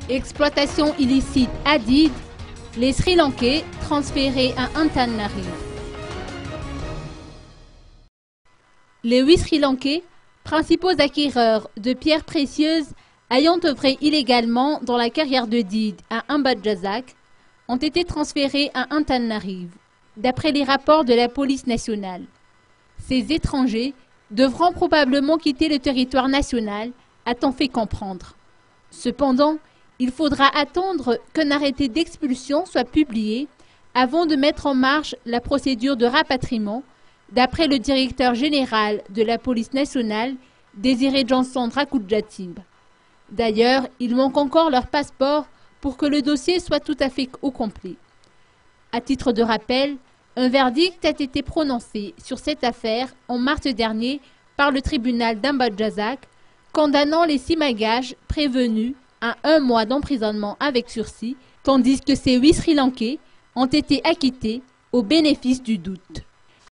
Exploitation illicite à Dide, les Sri Lankais transférés à Antananarive. Les 8 Sri Lankais, principaux acquéreurs de pierres précieuses ayant œuvré illégalement dans la carrière de Dide à Ambadjazak, ont été transférés à Antananarive, d'après les rapports de la police nationale. Ces étrangers devront probablement quitter le territoire national, a-t-on fait comprendre. Cependant, il faudra attendre qu'un arrêté d'expulsion soit publié avant de mettre en marche la procédure de rapatriement, d'après le directeur général de la police nationale, Désiré Johnson Rakudjatib. D'ailleurs, il manque encore leur passeport pour que le dossier soit tout à fait au complet. À titre de rappel, un verdict a été prononcé sur cette affaire en mars dernier par le tribunal d'Ambadjazak, condamnant les 6 Malgaches prévenus à 1 mois d'emprisonnement avec sursis, tandis que ces 8 Sri Lankais ont été acquittés au bénéfice du doute.